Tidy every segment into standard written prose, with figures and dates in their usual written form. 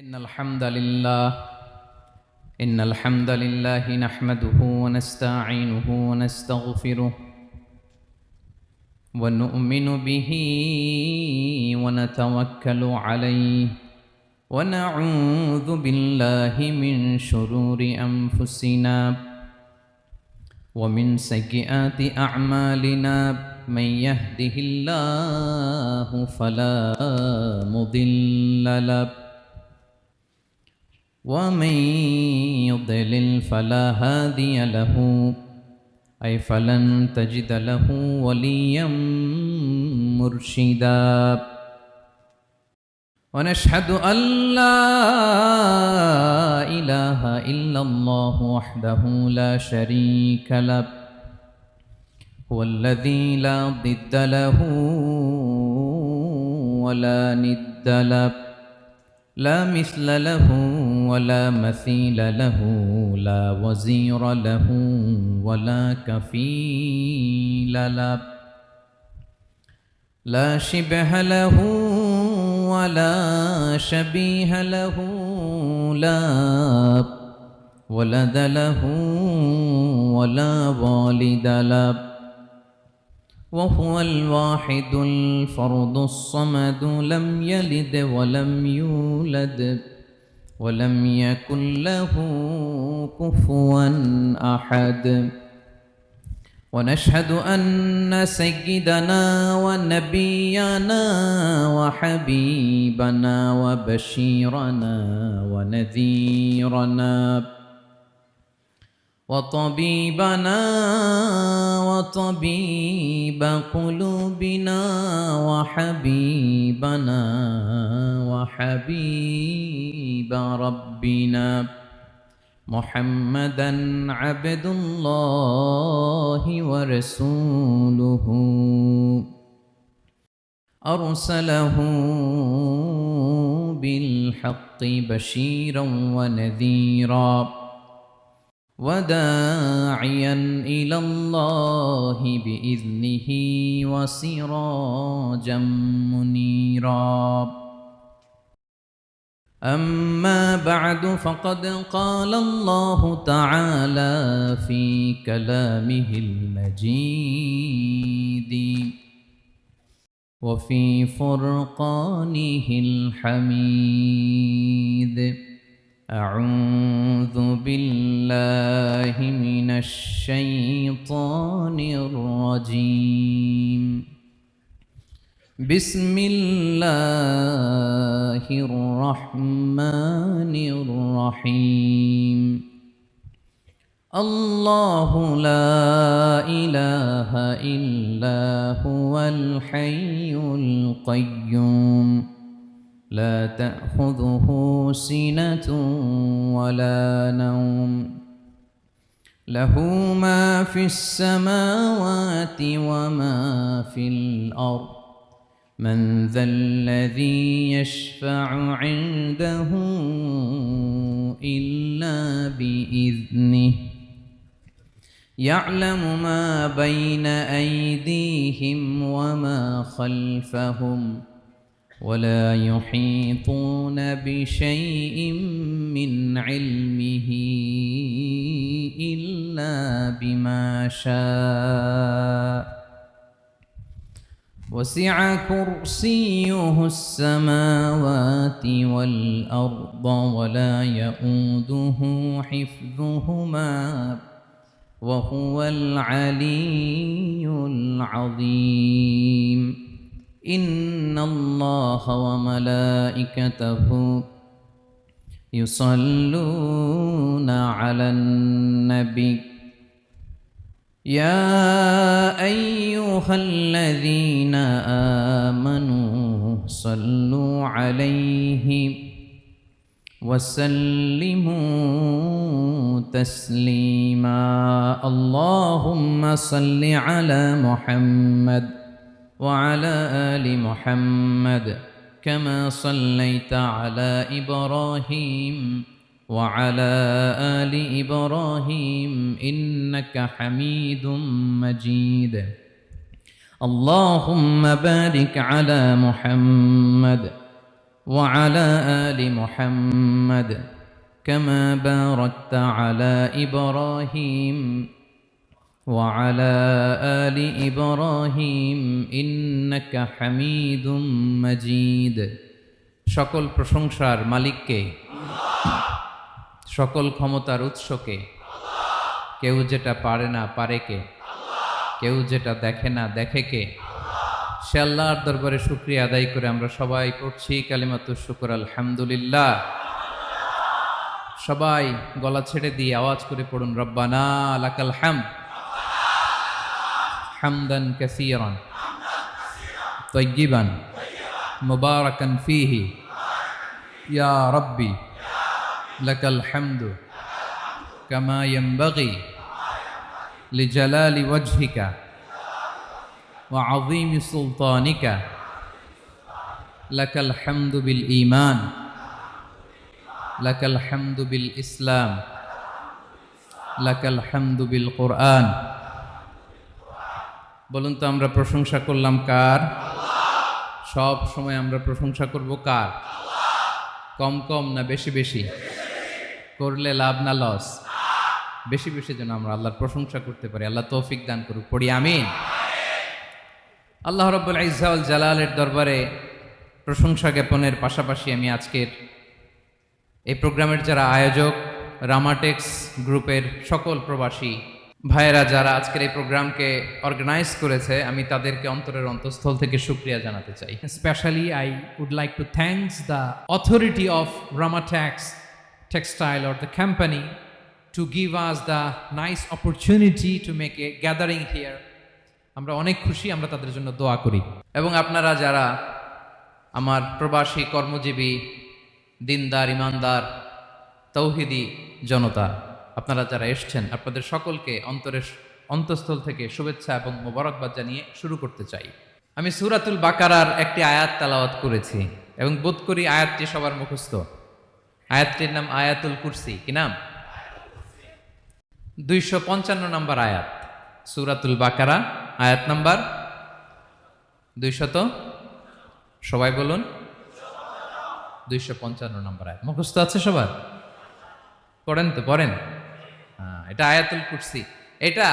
إن الحمد لله نحمده ونستعينه ونستغفره ونؤمن به ونتوكل عليه ونعوذ بالله من شرور أنفسنا ومن سيئات أعمالنا من يهده الله فلا مضل له ومن يضلل فلا هادي له أي فلن تجد له وليا مرشدا ونشهد أن لا إله إلا الله وحده لا شريك له هو الذي لا ضد له ولا ند له لا مثل له ولا مثيل له لا وزير له ولا كفيل له لا شبه له ولا شبيه له لا ولد له ولا والد له وهو الواحد الفرد الصمد لم يلد ولم يولد ولم يكن له كفوا أحد ونشهد أن سيدنا ونبينا وحبيبنا وبشيرنا ونذيرنا وطبيبنا وطبيب قلوبنا وحبيبنا وحبيب ربنا محمدا عبد الله ورسوله أرسله بالحق بشيرا ونذيرا وداعيا إلى الله بإذنه وسراجا منيرا أما بعد فقد قال الله تعالى في كلامه المجيد وفي فرقانه الحميد أعوذ بالله من الشيطان الرجيم بسم الله الرحمن الرحيم الله لا إله إلا هو الحي القيوم لا تأخذه سنة ولا نوم له ما في السماوات وما في الأرض من ذا الذي يشفع عنده إلا بإذنه يعلم ما بين أيديهم وما خلفهم ولا يحيطون بشيء من علمه إلا بما شاء وسع كرسيه السماوات والأرض ولا يؤوده حفظهما وهو العلي العظيم إن الله وملائكته يصلون على النبي يا أيها الذين آمنوا صلوا عليه وسلموا تسليما اللهم صل على محمد وعلى آل محمد كما صليت على إبراهيم وعلى آل إبراهيم إنك حميد مجيد اللهم بارك على محمد وعلى آل محمد كما باركت على إبراهيم وعلى آل إبراهيم إنك حميد مجيد সকল প্রশংসার মালিককে, সকল ক্ষমতার উৎসকে, কেউ যেটা পারে না পারে কে, কেউ যেটা দেখে না দেখে কে, সে আল্লাহর দরবারে শুকরিয়া আদায় করে আমরা সবাই পড়ছি কালিমাতুশ শুকর আলহামদুলিল্লাহ। সবাই গলা ছেড়ে দিয়ে আওয়াজ করে পড়ুন রব্বানা লাকাল হামদ হামদান কাসীরান তাইয়িবান মুবারাকান ফীহি ইয়া রাব্বি লাকাল হামদু কামা ইয়ানবাগি লিজালালি ওয়াজহিকা ওয়া আযীমি সুলতানিকা লাকাল হামদু বিল ঈমান লাকাল হামদু বিল ইসলাম লাকাল হামদু বিল কুরআন। বলুন তো আমরা প্রশংসা করলাম কার? সব সময় আমরা প্রশংসা করব কার? কম কম না বেশি বেশি? করলে লাভ না লস? বেশি বেশি যেন আমরা আল্লাহর প্রশংসা করতে পারি। আল্লাহ তৌফিক দান করুক, পড়ি আমিন। আল্লাহ রাব্বুল ইজ্জা ওয়াল জালালের দরবারে প্রশংসা জ্ঞাপনের পাশাপাশি আমি আজকের এই প্রোগ্রামের যারা আয়োজক, রামাটেক্স গ্রুপের সকল প্রবাসী ভাইয়েরা যারা আজকের এই প্রোগ্রামকে অর্গানাইজ করেছে, আমি তাদেরকে অন্তরের অন্তঃস্থল থেকে শুকরিয়া জানাতে চাই। Especially, I would like to thank the authority of Ramatex Textile or the company to give us the nice opportunity to make a gathering here. আমরা অনেক খুশি, আমরা তাদের জন্য দোয়া করি। এবং আপনারা যারা আমার প্রবাসী কর্মজীবী দিনদার ইমানদার তৌহিদি জনতা, আপনারা যারা এসছেন, আপনাদের সকলকে অন্তরের অন্তঃস্থল থেকে শুভেচ্ছা এবং মোবারকবাদ জানিয়ে শুরু করতে চাই। আমি সূরাতুল বাকারার একটি আয়াত তেলাওয়াত করেছি এবং বোধ করি আয়াতটি সবার মুখস্থ। আয়াতটির নাম আয়াতুল কুরসি। কি নাম? 255 নম্বর আয়াত, সূরাতুল বাকারা, আয়াত নাম্বার 200। সবাই বলুন 255 নম্বর আয়াত। মুখস্থ আছে সবার? পড়েন তো, পড়েন। এটা আয়াতুল কুরসি। এটা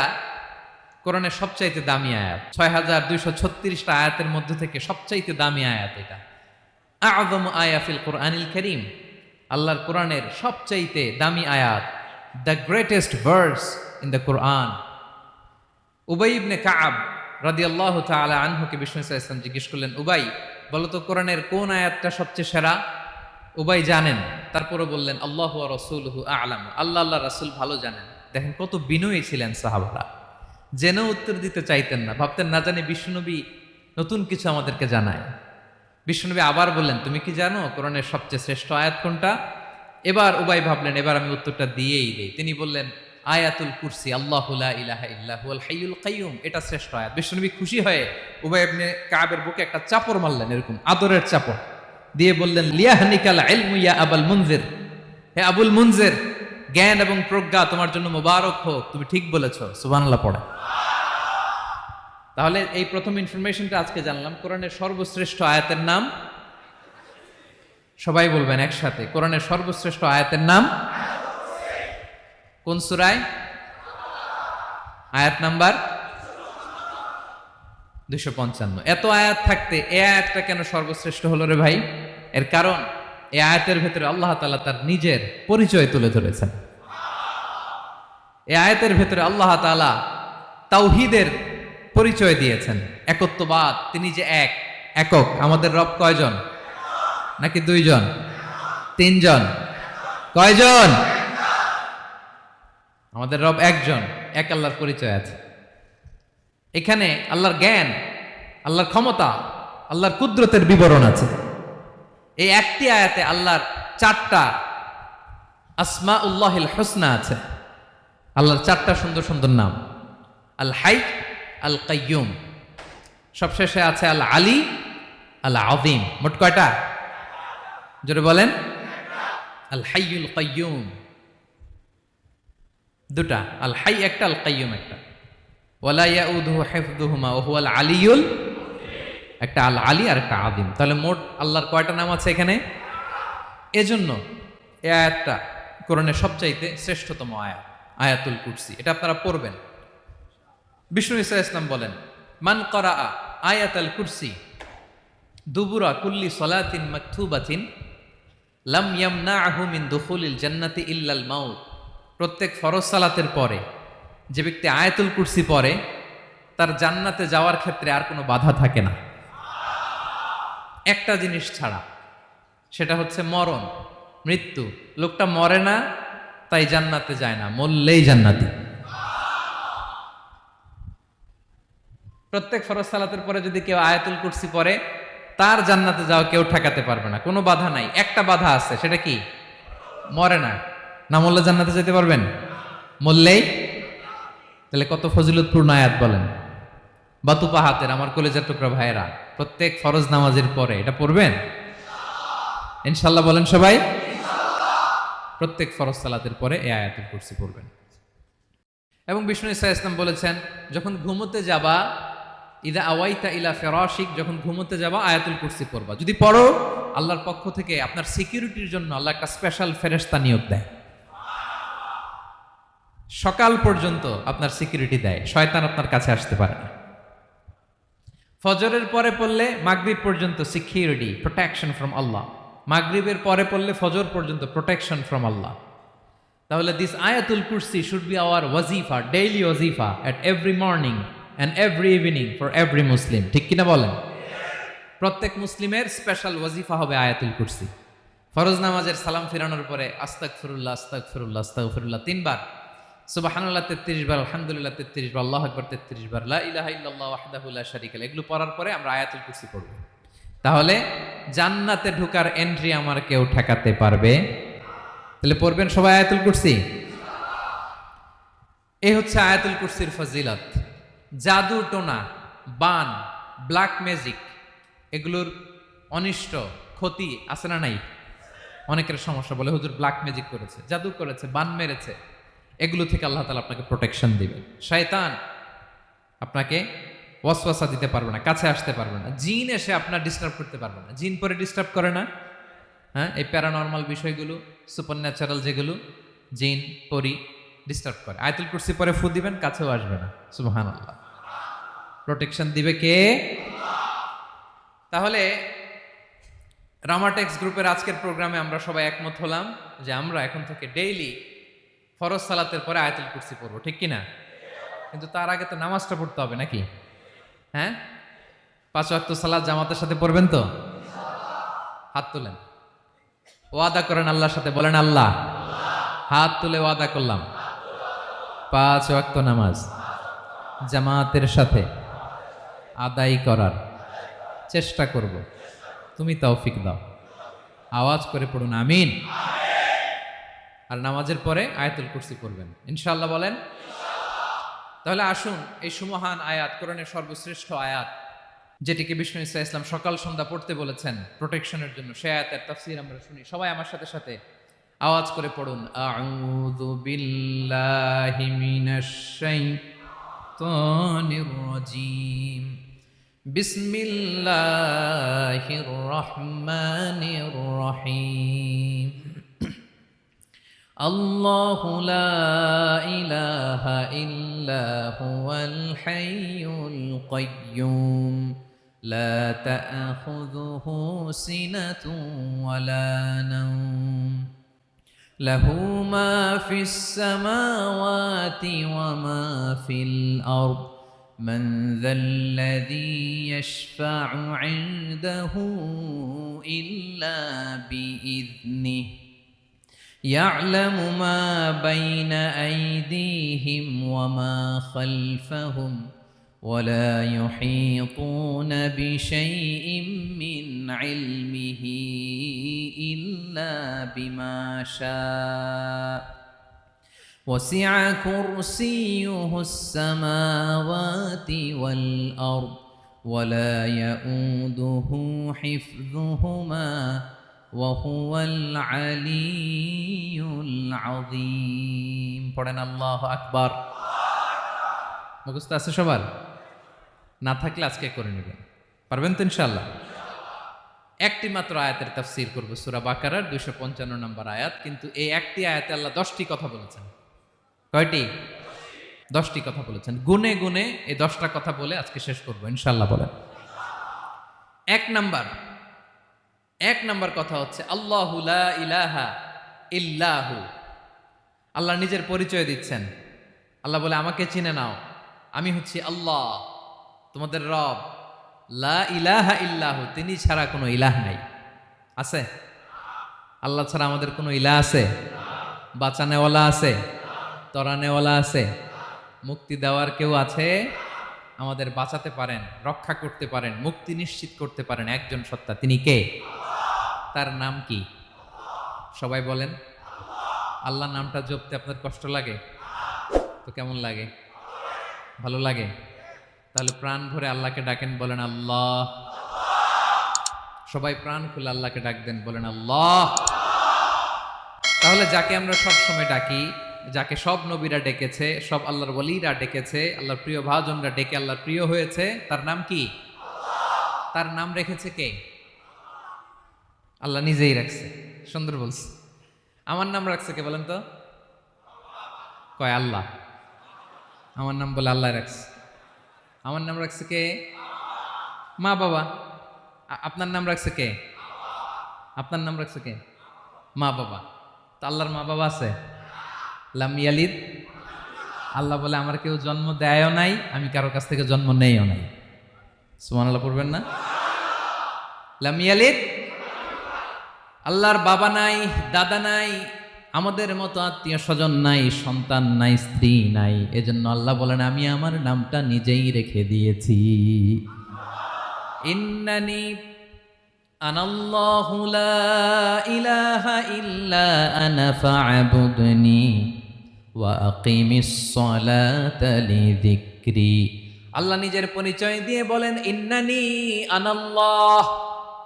কোরআনের সবচাইতে দামি আয়াত। 6236টা আয়াতের মধ্যে থেকে সবচাইতে দামি আয়াত এটা। আযমু আয়া ফিল কুরআনিল কারীম, আল্লাহর কোরআনের সবচাইতে দামি আয়াত, the greatest verse in the Quran. উবাই ইবনে কাআব রাদিয়াল্লাহু তাআলা আনহুকে বিষ্ণু সাল্লাল্লাহু আলাইহি ওয়াসাল্লাম জিজ্ঞেস করলেন, উবাই বলো তো কোরআনের কোন আয়াতটা সবচেয়ে সেরা? উবাই জানেন, তারপরে বললেন আল্লাহু ওয়া রাসূলুহু আ'লাম, আল্লাহ আল্লাহ রাসূল ভালো জানেন। দেখেন কত বিনয়ী ছিলেন সাহাবারা, জেনে উত্তর দিতে চাইতেন না, ভাবতেন না জানি বিশ্বনবী নতুন কিছু আমাদেরকে জানায়। বিশ্বনবী আবার বললেন, তুমি কি জানো কোরআনের সবচেয়ে শ্রেষ্ঠ আয়াত কোনটা? এবার উবাই ভাবলেন এবার আমি উত্তরটা দিয়েই দেই। তিনি বললেন আয়াতুল কুরসি, আল্লাহু লা ইলাহা ইল্লা হুয়াল হাইয়ুল কাইয়ুম, এটা শ্রেষ্ঠ আয়াত। বিশ্বনবী খুশি হয়ে উবাই ইবনে কাবের বুকে একটা চাপড় মারলেন, এরকম আদরের চাপড় দিয়ে বললেন, লিয়াহনিকাল ইলমু ইয়া আবুল মুনজির, হে আবুল মুনজির, জ্ঞান এবং প্রজ্ঞা তোমার জন্য মোবারক হোক, তুমি ঠিক বলেছো। সুবহানাল্লাহ পড়ে। তাহলে এই প্রথম ইনফরমেশনটা আজকে জানলাম, কোরআনের সর্বশ্রেষ্ঠ আয়াতের নাম, সবাই বলবেন একসাথে, কোরআনের সর্বশ্রেষ্ঠ আয়াতের নাম কোন সূরায়? আয়াত নাম্বার 255। এত আয়াত থাকতে এই আয়াতটা কেন সর্বশ্রেষ্ঠ হলো রে ভাই? এর কারণ এই আয়াতের ভেতরে আল্লাহ তাআলা তার নিজের পরিচয় তুলে ধরেছেন। এই আয়াতের ভেতরে আল্লাহ তাআলা তাওহীদের পরিচয় দিয়েছেন, একত্ববাদ, তিনি যে এক, একক। আমাদের রব কয়জন? নাকি দুইজন? তিনজন? কয়জন? আমাদের রব একজন, এক আল্লাহর পরিচয় আছে। এখানে আল্লাহর জ্ঞান, আল্লাহর ক্ষমতা, আল্লাহর কুদরতের বিবরণ আছে। এই একটি আয়াতে আল্লাহর 4টা আসমাউল্লাহিল হুসনা আছে। আল্লাহর 4টা সুন্দর সুন্দর নাম, আল হাই, আল কাইয়ুম, সবশেষে আছে আল আলী, আল আযীম। মোট কয়টা? জোরে বলেন। আল হাইয়ুল কাইয়ুম 2টা, আল হাই একটা, আল কাইয়ুম একটা। ওয়ালা ইয়াউদুহু হিফযুহুমা ওয়া হুয়াল আলিয়ুল, একটা আল আলী আর একটা আদিম। তাহলে মোট আল্লাহর কয়টা নাম আছে এখানে? এজন্য এই আয়াতটা কোরআনের সবচাইতে শ্রেষ্ঠতম আয়াত, আয়াতুল কুরসি। এটা আপনারা পড়বেন। বিষ্ণু ঈসা ইসলাম বলেন, মান করাআ আয়াতুল কুরসি দুবুরা কুল্লি সলাতিন মাকতুবাতিন লাম ইয়ামনাহু মিন দুখুলিল জান্নাতি ইল্লাল মাউত। প্রত্যেক ফরজ সালাতের পরে যে ব্যক্তি আয়াতুল কুরসি পড়ে তার জান্নাতে যাওয়ার ক্ষেত্রে আর কোনো বাধা থাকে না, একটা জিনিস ছাড়া, সেটা হচ্ছে মরণ, মৃত্যু। লোকটা মরে না তাই জান্নাতে যায় না, মরলেই জান্নাতি। প্রত্যেক ফরজ সালাতের পরে যদি কেউ আয়াতুল কুরসি পড়ে তার জান্নাতে যাওয়া কেউ ঠেকাতে পারবে না, কোনো বাধা নাই। একটা বাধা আছে, সেটা কি? মরে না। না মরলে জান্নাতে যেতে পারবেন? মরলেই। তাহলে কত ফজিলতপূর্ণ আয়াত বলেন। বাতুপা হাতের আমার কলেজের টুকরা ভাইয়েরা, প্রত্যেক ফরজ নামাজের পরে এটা পড়বেন ইনশাল্লাহ। বলেন সবাই, প্রত্যেক ফরজ সালাতের পরে এই আয়াতুল কুরসি পড়বেন। এবং বিষ্ণু ঈসা ইসলাম বলেছেন, যখন ঘুমোতে যাবা, ইদা আওয়াইতা ইলা ফিরাশিক, যখন ঘুমোতে যাবা আয়াতুল কুরসি পড়বা। যদি পড়ো, আল্লাহর পক্ষ থেকে আপনার সিকিউরিটির জন্য আল্লাহ একটা স্পেশাল ফেরেশতা নিয়োগ দেয়। সকাল পর্যন্ত আপনার সিকিউরিটি দেয়, শয়তান আপনার কাছে আসতে পারে না। ফজরের পরে পড়লে মাগরিব পর্যন্ত সিকিউরিটি, প্রোটেকশন ফ্রম আল্লাহ। মাগরিবের পরে পড়লে ফজর পর্যন্ত প্রোটেকশন ফ্রম আল্লাহ। তাহলে দিস আয়াতুল কুরসি শুড বি আওয়ার ওয়াজিফা, ডেইলি ওয়াজিফা at every morning and every evening for every Muslim. ঠিক কিনা বলেন? প্রত্যেক মুসলিমের স্পেশাল ওয়াজিফা হবে আয়াতুল কুরসি। ফরজ নামাজের সালাম ফিরানোর পরে আস্তাগফিরুল্লাহ আস্তাগফিরুল্লাহ আস্তাগফিরুল্লাহ 3 বার, সুবহানাল্লাহ 33 বার, আলহামদুলিল্লাহ 33 বার, আল্লাহু আকবার 33 বার, লা ইলাহা ইল্লাল্লাহু ওয়াহদাহু লা শারীকা লাহু, এগুলো পড়ার পরে আমরা আয়াতুল কুরসি পড়ব। তাহলে জান্নাতে ঢোকার এন্ট্রি আমার কেউ ঠেকাতে পারবে। তাহলে পড়বেন সবাই আয়াতুল কুরসি। এই হচ্ছে আয়াতুল কুরসির ফজিলত। জাদু টোনা, বান, ব্ল্যাক ম্যাজিক, এগুলোর অনিষ্ট ক্ষতি আছে না নাই? অনেকের সমস্যা, বলে হুজুর ব্ল্যাক ম্যাজিক করেছে, জাদু করেছে, বান মেরেছে, এগুলো থেকে আল্লাহ তাআলা আপনাকে প্রোটেকশন দিবেন। শয়তান আপনাকে ওয়াসওয়াসা দিতে পারবে না, কাছে আসতে পারবে না। জিন এসে আপনার ডিস্টার্ব করতে পারবে না। জিন পরে ডিস্টার্ব করে না? হ্যাঁ, এই প্যারানর্মাল বিষয়গুলো, সুপার ন্যাচারাল যেগুলো, জিন পরি ডিস্টার্ব করে। আয়াতুল কুরসি পরে ফু দিবেন, কাছেও আসবে না। সুবহানাল্লাহ। প্রোটেকশন দিবে কে? তাহলে রামাটেক্স গ্রুপের আজকের প্রোগ্রামে আমরা সবাই একমত হলাম যে আমরা এখন থেকে ডেইলি ফরজ সালাতের পরে আয়াতুল কুরসি পড়বো, ঠিক কিনা? কিন্তু তার আগে তো নামাজটা পড়তে হবে নাকি? হ্যাঁ, 5 ওয়াক্ত সালাত জামাতের সাথে পড়বেন তো? হাত তুলেন, ওয়াদা করেন আল্লাহর সাথে, বলেন আল্লাহ, হাত তুলে ওয়াদা করলাম 5 ওয়াক্ত নামাজ জামাতের সাথে আদায় করার চেষ্টা করব, তুমি তৌফিক দাও। আওয়াজ করে পড়ুন আমিন। আর নামাজের পরে আয়াতুল কুরসি পড়বেন ইনশাআল্লাহ, বলেন। তাহলে আসুন এই সুমহান আয়াত, কোরআনের সর্বশ্রেষ্ঠ আয়াত, যেটিকে বিষ্ণু ঈসা ইসলাম সকাল সন্ধ্যা পড়তে বলেছেন প্রোটেকশনের জন্য, সে আয়াতের তাফসীর আমরা শুনি। সবাই আমার সাথে সাথে আওয়াজ করে পড়ুন, আউযু বিল্লাহি মিনাশ শাইতানির রাজীম, বিসমিল্লাহির রহমানির রহিম। আল্লাহু লা ইলাহা ইল্লা হুয়াল হাইয়ুল কাইয়্যুম লা তা'খুযুহু সিনাতুন ওয়ালা নাওম লাহু মা ফিস সামাওয়াতি ওয়া মা ফিল আরদ মান যাল্লাযী ইয়াশফা'ু 'ইনদাহু ইল্লা বিইذনিহি يعلم ما بين أيديهم وما خلفهم ولا يحيطون بشيء من علمه إلا بما شاء وسع كرسيه السماوات والأرض ولا يؤوده حفظهما وهو العلي العظيم। পড়েন আল্লাহু আকবার। মুখস্থ আছে সবার? না থাকলে আজকে করে নেবেন। পারবেন তো ইনশাআল্লাহ? একটি মাত্র আয়াতের তাফসীর করব, সূরা বাকারার 255 নম্বর আয়াত। কিন্তু এই একটি আয়াতে আল্লাহ 10টি কথা বলেছেন। কয়টি? 10টি কথা বলেছেন। গুনে গুনে এই 10টা কথা বলে আজকে শেষ করব ইনশাআল্লাহ। বলেন। এক নাম্বার কথা হচ্ছে আল্লাহু লা ইলাহা ইল্লাহু। আল্লাহ নিজের পরিচয় দিচ্ছেন। আল্লাহ বলে, আমাকে চিনে নাও, আমি হচ্ছি আল্লাহ, তোমাদের রব। লা ইলাহা ইল্লাহু, তিনি ছাড়া কোনো ইলাহ নাই। আছে? আল্লাহ ছাড়া আমাদের কোনো ইলাহ আছে? বাঁচানেওয়ালা আছে? তরানেওয়ালা আছে? মুক্তি দেওয়ার কেউ আছে? আমাদের বাঁচাতে পারেন, রক্ষা করতে পারেন, মুক্তি নিশ্চিত করতে পারেন একজন সত্তা। তিনি কে? তার নাম কি? সবাই বলেন। আল্লাহ নামটা জপতে আপনার কষ্ট লাগে? তো কেমন লাগে? ভালো লাগে? তাহলে প্রাণ ভরে আল্লাহকে ডাকেন, বলেন আল্লাহ। সবাই প্রাণ খুলে আল্লাহকে ডাক দেন, বলেন আল্লাহ। তাহলে যাকে আমরা সব সময় ডাকি, যাকে সব নবীরা ডেকেছে, সব আল্লাহর ওয়ালিরা ডেকেছে, আল্লাহর প্রিয় ভাজনরা ডেকে আল্লাহর প্রিয় হয়েছে, তার নাম কি? তার নাম রেখেছে কে? আল্লাহ নিজেই রাখছে। সুন্দর বলছে। আমার নাম রাখছে কে বলেন তো? কয় আল্লাহ। আমার নাম বলে আল্লাহ রাখছে। আমার নাম রাখছে কে? মা বাবা। আপনার নাম রাখছে কে? আপনার নাম রাখছে কে? মা বাবা। তো আল্লাহর মা বাবা আছে? লাম ইয়ালিদ। আল্লাহ বলে, আমার কেউ জন্ম দেয়ও নাই, আমি কারো কাছ থেকে জন্ম নেইও নাই। সুবহানাল্লাহ পড়বেন না? লাম ইয়ালিদ। আল্লাহর বাবা নাই, দাদা নাই, আমাদের মতো আত্মীয় স্বজন নাই, সন্তান নাই, স্ত্রী নাই। এজন্য আল্লাহ বলেন, আমি আমার নামটা নিজেই রেখে দিয়েছি। ইন্নানি আনাল্লাহু লা ইলাহা ইল্লা আনা ফা'বুদনি ওয়া আকিমিস সালাতা লিযিকরি। আল্লাহ নিজের পরিচয় দিয়ে বলেন, ইন্নানি আনাল্লাহ,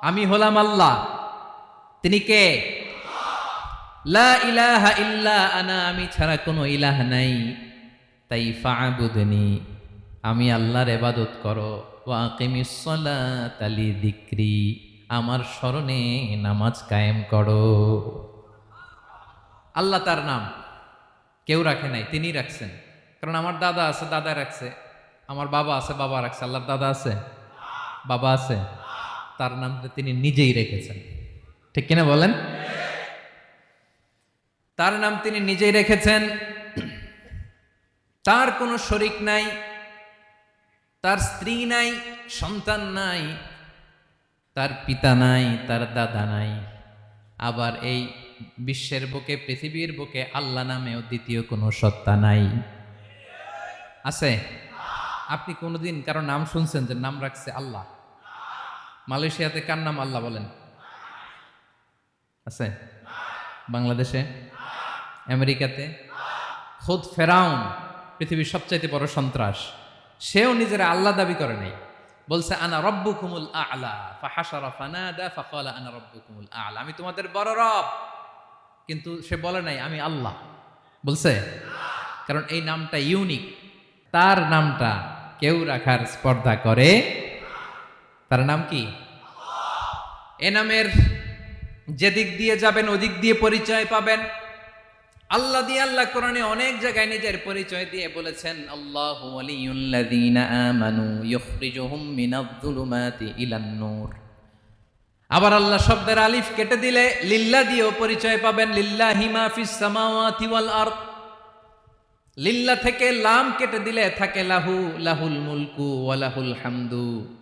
আমি হলাম আল্লাহ। তিনি কে? লা ইলাহা ইল্লা আনা, আমি ছাড়া কোনো ইলাহ নাই। তাই ফা'বুদনি, আমি আল্লাহর ইবাদত করো। ওয়া আকিমিস সালাতা লিযিকরি, আমার স্মরণে নামাজ কায়েম করো। আল্লাহ তার নাম কেউ রাখে নাই, তিনি রাখছেন। কারণ আমার দাদা আছে, দাদা রাখছে। আমার বাবা আছে, বাবা রাখছে। আল্লাহর দাদা আছে? বাবা আছে? তার নামটা তিনি নিজেই রেখেছেন। ঠিক কিনা বলেন? তার নাম তিনি নিজেই রেখেছেন। তার কোনো শরীক নাই, তার স্ত্রী নাই, সন্তান নাই, তার পিতা নাই, তার দাদা নাই। আবার এই বিশ্বের বুকে, পৃথিবীর বুকে আল্লাহ নামেও দ্বিতীয় কোনো সত্তা নাই। আছে? আপনি কোনোদিন কারো নাম শুনছেন যে নাম রাখছে আল্লাহ? মালয়েশিয়াতে কার নাম আল্লাহ বলেন? আছে? বাংলাদেশে? আমেরিকাতে? খুদ ফেরাউন, পৃথিবীর সবচাইতে বড় সন্ত্রাস, সেও নিজের আল্লাহ দাবি করে নাই। বলছে আনা রব্বুকুমুল আ'লা, ফাহাশারা ফানাদা ফাকালা আনা রব্বুকুমুল আ'লা, আমি তোমাদের বড় রব। কিন্তু সে বলে নাই আমি আল্লাহ। বলছে? কারণ এই নামটা ইউনিক। তার নামটা কেউ রাখার স্পর্ধা করে। তার নাম কি? এ নামের যেদিক দিয়ে যাবেন ওদিক দিয়ে পরিচয় পাবেন। আল্লাহ দিয়ে আল্লাহ কোরআনে অনেক জায়গায় নিজের পরিচয় দিয়ে বলেছেন, আল্লাহু ওয়ালিয়ুল্লাযীনা আমানু ইউখরিজুহুম মিনায-যুলুমাতি ইলান-নূর। আবার আল্লাহ শব্দের আলিফ কেটে দিলে লিল্লাহ দিয়েও পরিচয় পাবেন। লিল্লাহি মা ফিস সামাওয়াতি ওয়াল আরদ। লিল্লাহ থেকে লাম কেটে দিলে থাকে লাহু, লাহুল মুলকু ওয়া লাহুল হামদু,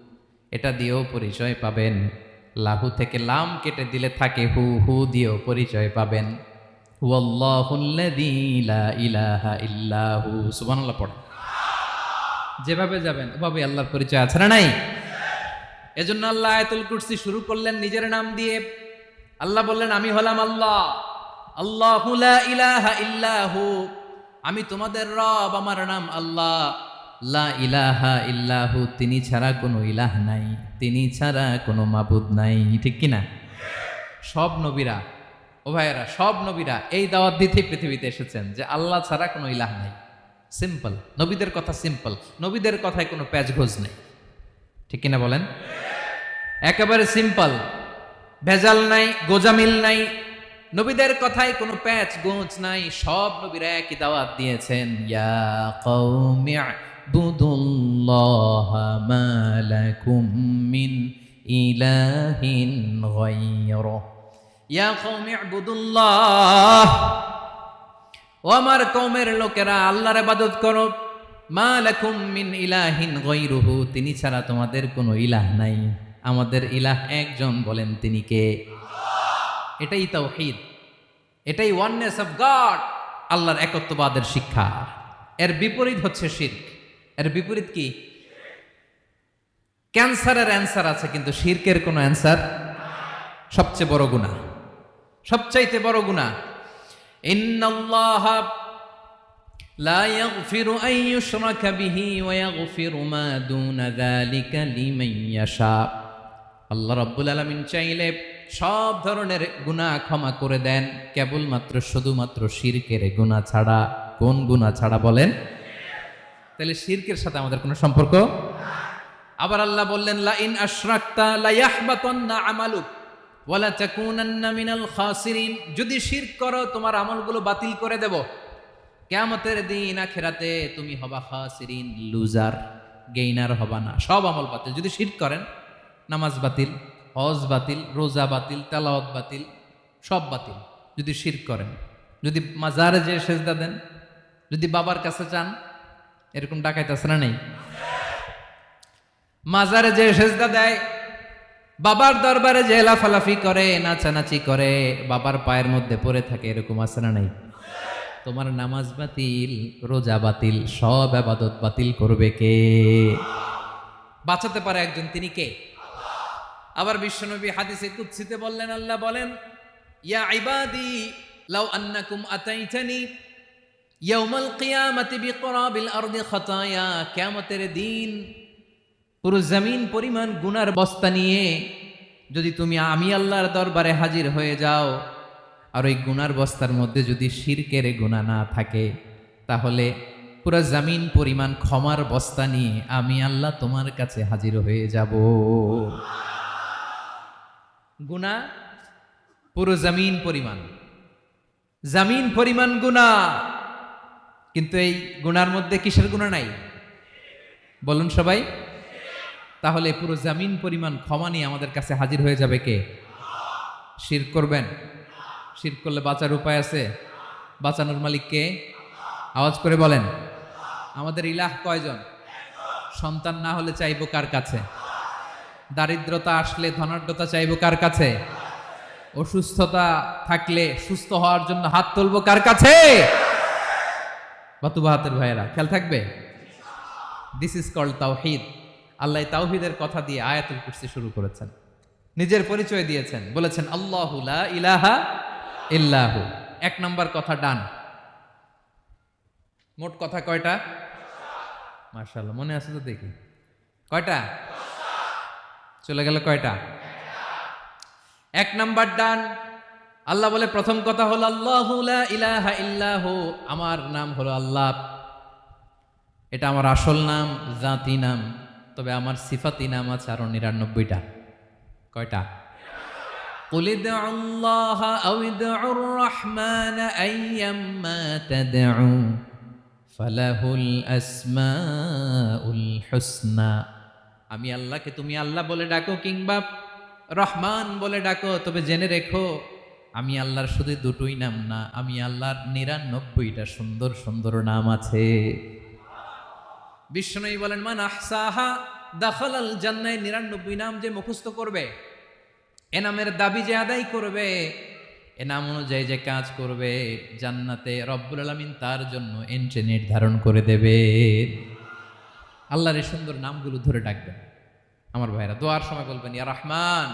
এটা দিয়েও পরিচয় পাবেন। লাহু থেকে লাম কেটে দিলে থাকে হু, হু দিয়েও পরিচয় পাবেন। হুয়াল্লাহুল্লাযী লা ইলাহা ইল্লাহু। সুবহানাল্লাহ পড়ে। যেভাবে যাবেন ওভাবে আল্লাহর পরিচয় আছে না নাই? এজন্য আল্লাহ আয়াতুল কুরসি শুরু করলেন নিজের নাম দিয়ে। আল্লাহ বললেন, আমি হলাম আল্লাহ। আল্লাহু লা ইলাহা ইল্লাহু, আমি তোমাদের রব, আমার নাম আল্লাহ। লা ইলাহা ইল্লাহু, তিনি ছাড়া কোনো ইলাহ নাই, তিনি ছাড়া কোনো মাবুদ নাই। ঠিক কিনা? সব নবীরা, ও ভাইয়েরা, সব নবীরা এই দাওয়াত দিতে পৃথিবীতে এসেছেন যে আল্লাহ ছাড়া কোনো ইলাহ নাই। সিম্পল। নবীদের কথা সিম্পল, নবীদের কথায় কোনো প্যাচগোজ নেই। ঠিক কিনা বলেন? একেবারে সিম্পল, ভেজাল নাই, গোজামিল নাই, নবীদের কথায় কোনো প্যাচ গোঁচ নাই। সব নবীরা একই দাওয়াত দিয়েছেন, ইয়া কওমি ইবুদুল্লাহা মা লাকুম মিন ইলাহিন গায়রুহু, ইয়া কওমি ইবুদুল্লাহ, ও আমার কওমের লোকেরা আল্লাহর ইবাদত করো, মা লাকুম মিন ইলাহিন গায়রুহু, তিনি ছাড়া তোমাদের কোনো ইলাহ নাই, আমাদের ইলাহ একজন, বলেন তিনি কে? এটাই তাওহীদ, এটাই ওয়াননেস অফ গড, আল্লাহর একত্ববাদের শিক্ষা। এর বিপরীত হচ্ছে শিরক। এর বিপরীত কি? ক্যান্সারের অ্যান্সার আছে কিন্তু শিরকের কোনো অ্যান্সার। সবচেয়ে বড় গুনাহ, সবচাইতে বড় গুনাহ। ইন্নাল্লাহা লা ইয়াগফিরু আন ইউশরাকা বিহি ওয়া ইয়াগফিরু মা দুনা যালিকা লিমান ইয়াশা। আল্লাহ রাব্বুল আলামিন চাইলে সব ধরনের গুনাহ ক্ষমা করে দেন, কেবলমাত্র শুধুমাত্র শিরকের গুনাহ ছাড়া। কোন গুনাহ ছাড়া বলেন? তাহলে শিরকের সাথে আমাদের কোনো সম্পর্ক। আবার আল্লাহ বললেন, লা ইন আশরাকতা লা ইয়াহবাতান্না আমালুক ওয়া লা তাকুনান্না মিনাল খাসিরিন, যদি শিরক করো তোমার আমলগুলো বাতিল করে দেব, কিয়ামতের দিন আখিরাতে তুমি হবা খাসিরিন, লুজার, গেইনার হবা না, সব আমল বাতিল। যদি শিরক করেন, নামাজ বাতিল, হজ বাতিল, রোজা বাতিল, তেলাওয়াত বাতিল, সব বাতিল যদি শিরক করেন। যদি মাজারে যে সেজদা দেন, যদি বাবার কাছে চান, এরকম ডাকাইতে আছে না নেই? মাজারে যে সেজদা দেয়, বাবার দরবারে যে লাফালাফি করে, নাচানাচি করে, বাবার পায়ের মধ্যে পড়ে থাকে, এরকম আছে না নাই? তোমার নামাজ বাতিল, রোজা বাতিল, সব ইবাদত বাতিল করবে কে? বাঁচাতে পারে একজন, তিনি কে? আবার বিশ্বনবী হাদিসে কুদসিতে বললেন, আল্লাহ বলেন, ইয়া ইবাদি লাউ আন্নাকুম আতাইতানি ইয়াউমাল কিয়ামাতি বিকরাবিল আরদি খাতায়া, কিয়ামতের দিন পুরো জমিন পরিমাণ গুনার বস্তা নিয়ে যদি তুমি আমি আল্লাহর দরবারে হাজির হয়ে যাও, আর ওই গুনার বস্তার মধ্যে যদি শিরকের গুনাহ না থাকে, তাহলে পুরো জমিন পরিমাণ ক্ষমার বস্তা নিয়ে আমি আল্লাহ তোমার কাছে হাজির হয়ে যাব। গুনাহ পুরো জমিন পরিমাণ গুনাহ, কিন্তু এই গুনার মধ্যে কিসের গুনাহ নাই? বলুন সবাই। তাহলে পুরো জমিন পরিমাণ ক্ষমা নিয়ে আমাদের কাছে হাজির হয়ে যাবে কে? শিরক করবেন? শিরক করলে বাঁচার উপায় আছে? বাঁচানোর মালিক কে? আওয়াজ করে বলেন। আমাদের ইলাহ কয়জন? সন্তান না হলে চাইবো কার কাছে? দারিদ্রতা আসলে ধনাঢ্যতা চাইবো কার কাছে? অসুস্থতা থাকলে সুস্থ হওয়ার জন্য হাত তুলবো কার কাছে? বাতুবাহাতের ভাইয়েরা খেয়াল থাকবে। দিস ইজ কল্ড তাওহীদ। আল্লাহ তাওহীদের কথা দিয়ে আয়াতুল কুরসি শুরু করেছেন, নিজের পরিচয় দিয়েছেন, বলেছেন আল্লাহু লা ইলাহা ইল্লাহু। এক নাম্বার কথা ডান। মোট কথা কয়টা? মাশাআল্লাহ, মনে আছে তো দেখি। কয়টা? চলে গেল কয়টা? এক নাম্বার ডান। আল্লাহ বলে প্রথম কথা হলো আল্লাহু লা ইলাহা ইল্লাহু, আমার নাম হলো আল্লাহ। এটা আমার আসল নাম, জাতি নাম। তবে আমার সিফাতি নাম আছে আরো ৯৯টা। কয়টা? قل ادعوا الله أو ادعوا الرحمن أيما تدعوا فله الأسماء الحسنى। আমি আল্লাহকে তুমি আল্লাহ বলে ডাকো কিংবা রহমান বলে ডাকো, তবে জেনে রেখো আমি আল্লাহর শুধু দুটোই নাম না, আমি আল্লাহর ৯৯টা সুন্দর সুন্দর নাম আছে। বিশ্বনবী বলেন, মান আহসাহা দাখালাল জান্নাহ, ৯৯ নাম যে মুখস্থ করবে, এ নামের দাবি যে আদায় করবে, এ নাম অনুযায়ী যে কাজ করবে, জান্নাতে রব্বুল আলামিন তার জন্য এন্ট্রি নির্ধারণ করে দেবে। আল্লাহর এই সুন্দর নামগুলো ধরে ডাকবেন। আমার ভাইরা দোয়ার সময় বলবেন, ইয়া রহমান,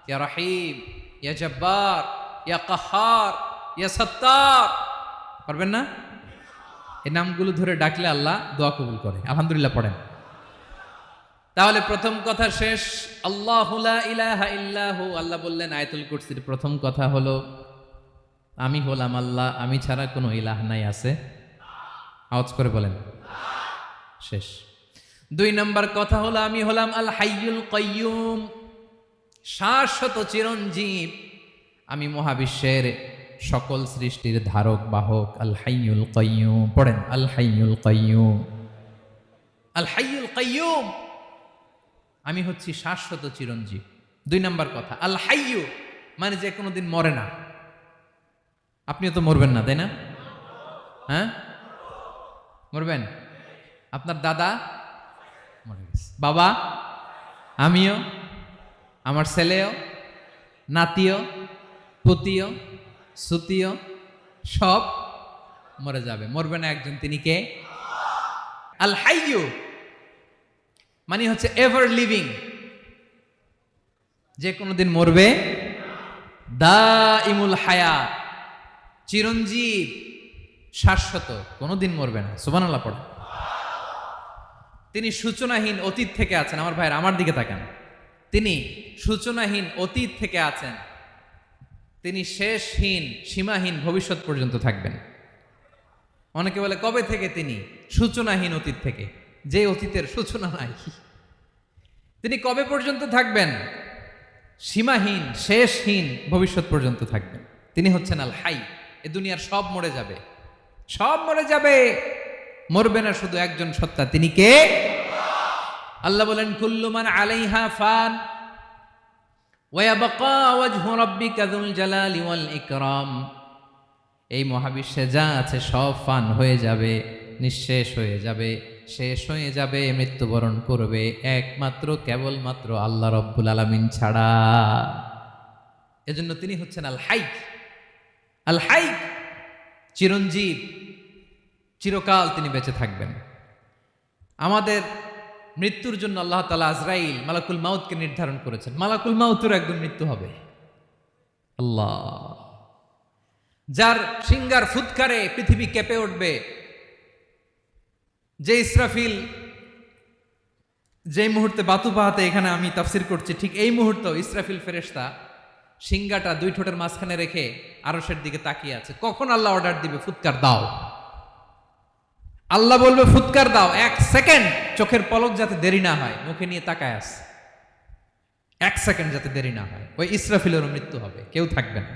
ইয়া রহিম, ইয়া জব্বার, ইয়া কাহ্হার, ইয়া সত্তার। পারবেন না? এই নামগুলো ধরে ডাকলে আল্লাহ দোয়া কবুল করে। আলহামদুলিল্লাহ পড়েন। তাহলে প্রথম কথা শেষ, আল্লাহু লা ইলাহা ইল্লাহু। আল্লাহ বললেন আয়াতুল কুরসির প্রথম কথা হলো আমি হলাম আল্লাহ, আমি ছাড়া কোনো ইলাহ নাই। আছে? আওয়াজ করে বলেন। শেষ। ২ নম্বর কথা হলো আমি হলাম আল হাইয়ুল কাইয়ুম, শাশ্বত চিরঞ্জীব, আমি মহাবিশ্বের সকল সৃষ্টির ধারক বাহক। আল হাইয়ুল কাইয়ুম, পড়েন আল হাইয়ুল কাইয়ুম, আল হাইয়ুল কাইয়ুম, আমি হচ্ছি শাশ্বত চিরঞ্জীব। 2 নম্বর কথা, আল হাইয়ু মানে যে কোনোদিন মরে না। আপনিও তো মরবেন না, তাই না? হ্যাঁ, মরবেন। আপনার দাদা মরে গেছে, বাবা, আমিও, আমার ছেলেও, নাতিও, পুতিও, সুতিও সব মরে যাবে। মরবে না একজন, তিনি কে? আল হাইয়ু মানে হচ্ছে এভার লিভিং, যে কোনোদিন মরবে। দাইমুল হায়াত, চিরঞ্জীব, শাশ্বত, কোনোদিন মরবে না। সুবহানাল্লাহ পড়ে। তিনি সূচনাহীন অতীত থেকে আছেন। আমার ভাইয়ের আমার দিকে তাকান। তিনি সূচনাহীন অতীত থেকে আছেন, তিনি শেষহীন সীমাহীন ভবিষ্যৎ পর্যন্ত থাকবেন। অনেকে বলে কবে থেকে? তিনি সূচনাহীন অতীত থেকে, যে অতীতের সূচনা নাই। তিনি কবে পর্যন্ত থাকবেন? সীমাহীন শেষহীন ভবিষ্যৎ পর্যন্ত থাকবেন। তিনি হচ্ছেন আল হাই। এ দুনিয়ার সব মরে যাবে, সব মরে যাবে, মরবে না শুধু একজন সত্তা, তিনি কে? আল্লাহ বলেন কুল্লু মান আলাইহা ফান ওয়া ইয়াবকা ওয়াজহু রাব্বিকা যুল জালালি ওয়াল ইকরাম। এই মহাবিশ্বে যা আছে সব ফান হয়ে যাবে, নিঃশেষ হয়ে যাবে, শেষ হয়ে যাবে, মৃত্যুবরণ করবে, একমাত্র কেবলমাত্র আল্লাহ রব্বুল আলামিন ছাড়া। এজন্য তিনি হচ্ছেন আল হাই। আল হাই চিরঞ্জীব, চিরকাল তিনি বেঁচে থাকবেন। আমাদের মৃত্যুর জন্য আল্লাহ তাআলা আজরাইল মালাকুল মাউতকে নির্ধারণ করেছেন। মালাকুল মাউতের একদিন মৃত্যু হবে। আল্লাহ, যার সিংগার ফুৎকারে পৃথিবী কেঁপে উঠবে, যে ইসরাফিল যে মুহূর্তে বাতু পাহাতে এখানে আমি তাফসির করছি, ঠিক এই মুহূর্তে ইসরাফিল ফেরেশতা সিংগাটা 2 ঠোঁটের মাঝখানে রেখে আরশের দিকে তাকিয়ে আছে। কখন আল্লাহ অর্ডার দিবে ফুৎকার দাও, আল্লাহ বলবে ফুৎকার দাও, 1 সেকেন্ড চোখের পলক যাতে দেরি না হয়, মুখে নিয়ে তাকায় আছে, 1 সেকেন্ড যাতে দেরি না হয়। ওই ইসরাফিলেরও মৃত্যু হবে, কেউ থাকবে না,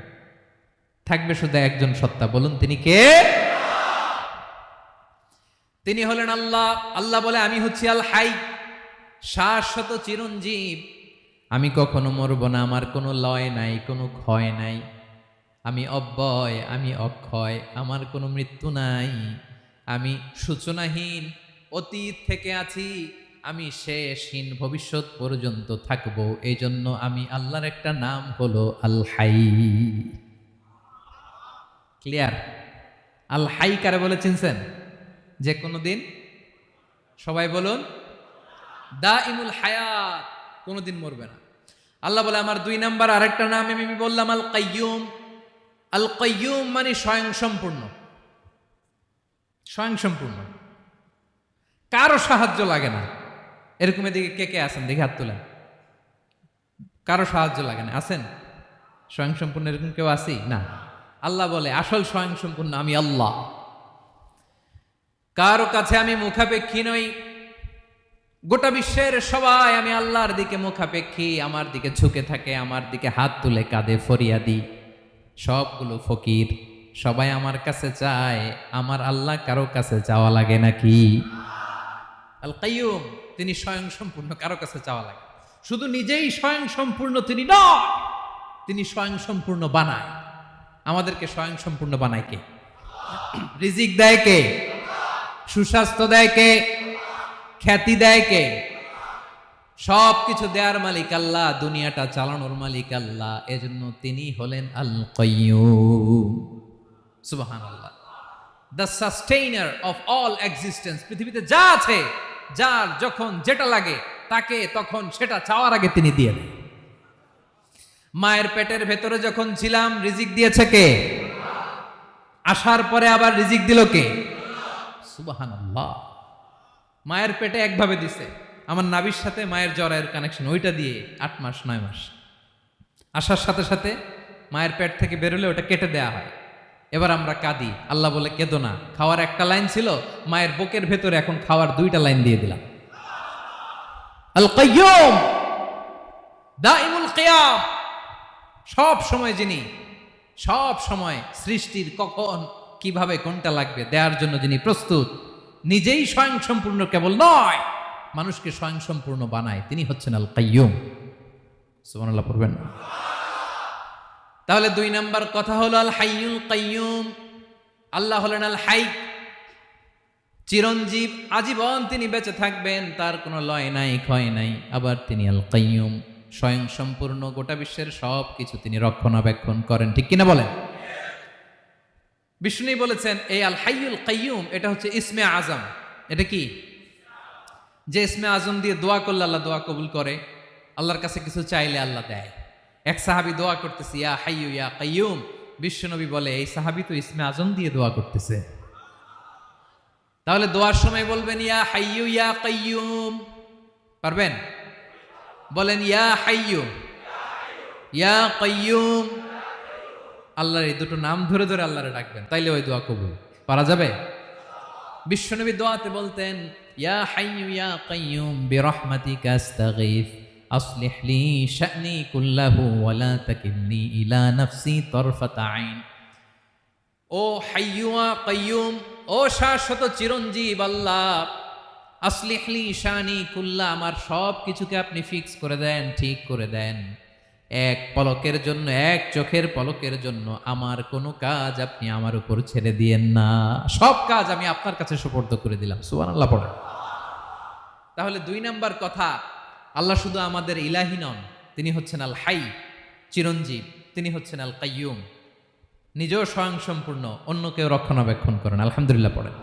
থাকবে শুধু একজন সত্তা। বলুন তিনি কে? তিনি হলেন আল্লাহ। আল্লাহ বলে আমি হচ্ছি আল হাই, শাশ্বত চিরঞ্জীব, আমি কখনো মরব না, আমার কোনো লয় নাই, কোনো ক্ষয় নাই, আমি অব্যয়, আমি অক্ষয়, আমার কোনো মৃত্যু নাই, আমি সূচনাহীন অতীত থেকে আছি, আমি শেষহীন ভবিষ্যৎ পর্যন্ত থাকব। এই জন্য আমি আল্লাহর একটা নাম হলো আল হাই। ক্লিয়ার? আল হাই কারে বলে চিনছেন? যে কোনো দিন, সবাই বলুন, দাইমুল হায়াত, কোনোদিন মরবে না। আল্লাহ বলে আমার 2 নাম্বার আরেকটা নাম আমি বললাম আল কাইয়ুম। আল কাইয়ুম মানে স্বয়ং সম্পূর্ণ, স্বয়ং সম্পূর্ণ, কারো সাহায্য লাগে না। এরকম এদিকে কে কে আছেন দেখে হাত তুলেন। কারো সাহায্য লাগে না, আছেন? স্বয়ং সম্পূর্ণ এরকম কেউ আছি না? আল্লাহ বলে আসল স্বয়ং সম্পূর্ণ আমি আল্লাহ। কারো কাছে আমি মুখাপেক্ষী নই, গোটা বিশ্বের সবাই আমি আল্লাহর দিকে মুখাপেক্ষী, আমার দিকে ঝুঁকে থাকে, আমার দিকে হাত তুলে কাঁধে ফরিয়াদি, সবগুলো ফকির, সবাই আমার কাছে চায়। আমার আল্লাহ কারো কাছে চাওয়া লাগে নাকি? আল কাইয়ুম, তিনি স্বয়ং সম্পূর্ণ, কারো কাছে চাওয়া লাগে। শুধু নিজেই স্বয়ং সম্পূর্ণ তিনি নয়, তিনি স্বয়ং সম্পূর্ণ বানায়। আমাদেরকে স্বয়ং সম্পূর্ণ বানায় কে? রিজিক দেয় কে? সুস্বাস্থ্য দেয় কে? খ্যাতি দেয় কে? সব কিছু দেওয়ার মালিক আল্লাহ, দুনিয়াটা চালানোর মালিক আল্লাহ। এজন্য তিনি হলেন আল কাইয়ুম। সুবহানাল্লাহ। The sustainer of all existence. পৃথিবীতে যা আছে, যার যখন যেটা লাগে তাকে তখন সেটা চাওয়ার আগে তিনি দিয়ে দেন। মায়ের পেটের ভেতরে যখন ছিলাম রিজিক দিয়েছে কে? আসার পরে আবার রিজিক দিল কে? সুবহানাল্লাহ। মায়ের পেটে একভাবে দিছে, আমার নাভির সাথে মায়ের জরায়ের কানেকশন, ওইটা দিয়ে 8 মাস 9 মাস। আসার সাথে সাথে মায়ের পেট থেকে বেরোলে ওটা কেটে দেয়া হয়। এবার আমরা কাঁদি, আল্লাহ বলে কেঁদো না, খাওয়ার একটা লাইন ছিল, মায়ের বুকের ভেতরে এখন খাওয়ার 2টা লাইন দিয়ে দিলাম। আল কাইয়ুম, দাইমুল কিয়াম, সব সময় যিনি, সব সময় সৃষ্টির কখন কিভাবে কোনটা লাগবে দেওয়ার জন্য যিনি প্রস্তুত, নিজেই স্বয়ংসম্পূর্ণ কেবল নয়, মানুষকে স্বয়ংসম্পূর্ণ বানায়, তিনি হচ্ছেন আল কাইয়ুম। সুবহানাল্লাহ পড়বেন না? তাহলে 2 নাম্বার কথা হলো আল হাইয়ুল কাইয়ুম। আল্লাহ হলেন আল হাই, চিরঞ্জীব, আজীবন তিনি বেঁচে থাকবেন, তার কোনো লয় নাই, ক্ষয় নাই। আবার তিনি আল কাইয়ুম, স্বয়ং সম্পূর্ণ, গোটা বিশ্বের সব কিছু তিনি রক্ষণাবেক্ষণ করেন, ঠিক কিনা বলেন? বিষ্ণু বলেছেন এই আল হাইয়ুল কাইয়ুম এটা হচ্ছে ইসমে আজম। এটা কি? যে ইসমে আজম দিয়ে দোয়া করলে আল্লাহ দোয়া কবুল করে, আল্লাহর কাছে কিছু চাইলে আল্লাহ দেয়। এক সাহাবী দোয়া করতেছে ইয়া হাইয়ু ইয়া কাইয়ুম, বিশ্বনবী বলে এই সাহাবী তো ইসমে আজম দিয়ে দোয়া করতেছে। তাহলে দোয়ার সময় বলবেন ইয়া হাইয়ু ইয়া কাইয়ুম, পারবেন? বলেন ইয়া হাইয়ু ইয়া কাইয়ুম। আল্লাহর এই দুটো নাম ধরে ধরে আল্লাহরে ডাকবেন, তাইলে ওই দোয়া কবুল। পারা যাবে? বিশ্বনবী দোয়াতে বলতেন ইয়া হাইয়ু ইয়া কাইয়ুম বিরহমাতিকা আস্তাগীথ আসলিহ লি শা'নি কুল্লাহু ওয়া লা তাকিলনি ইলা নাফসি তারফাতা আইন। ও হাইয়ু ওয়া কাইয়ুম, ও শাশ্বত চিরঞ্জীব আল্লাহ, আসলিহ লি শা'নি কুল্লা, আমার সব কিছুকে আপনি ফিক্স করে দেন, ঠিক করে দেন। এক পলকের জন্য, এক চোখের পলকের জন্য আমার কোনো কাজ আপনি আমার উপর ছেড়ে দিয়েন না, সব কাজ আমি আপনার কাছে সুপর্দ করে দিলাম। সুবহানাল্লাহ পড়ে। তাহলে 2 নাম্বার কথা, আল্লাহ শুধু আমাদের ইলাহি নন, তিনি হচ্ছেন আল হাই, চিরঞ্জীব, তিনি হচ্ছেন আল কাইয়ুম, নিজেও স্বয়ংসম্পূর্ণ, অন্যকেও রক্ষণাবেক্ষণ করেন। আলহামদুলিল্লাহ পড়েন।